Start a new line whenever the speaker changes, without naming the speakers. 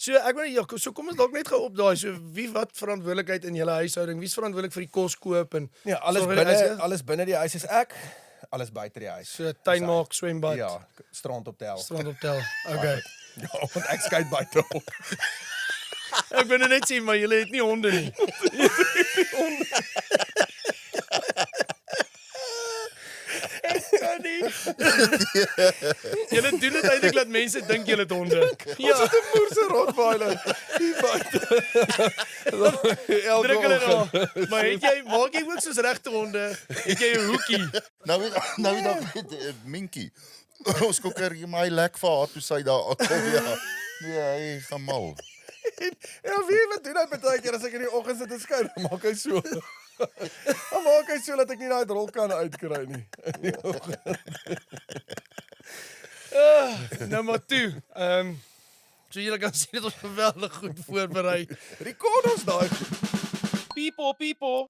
So ek weet ja, so kom ons dalk net gou op daai. So wie wat verantwoordelikheid in julle huishouding? Wie's verantwoordelik vir die kos koop en
Ja, alles binne die huis is ek, alles buite die huis.
so tuin maak, swembad,
Ja, strand op tel.
strand optel. Okay.
Ja, want ek skei buite op.
Ek wil net sê maar julle het nie honde nie. Kan nie. Julle doen dit eintlik dat mense dink julle het honde. Ja,
Ons het 'n moerse rottweiler hier buite.
druk hulle daar. Maar maak jy ook soos regte honde? Het jy 'n hoekie?
Nou weet Minkie. Ons koker hier my lek vir haar toe sy daar kom ja. Nee, hy gaan mal.
Ja, wie wat doen hy baie keer as ek in die oggend sit en skryf, dan maak hy so. Dan maak hy so dat ek nie daai rol kan uitkry nie.
Nou maar toe. So julle kan sien dat ons geweldig goed voorberei.
Rekord ons daai
People.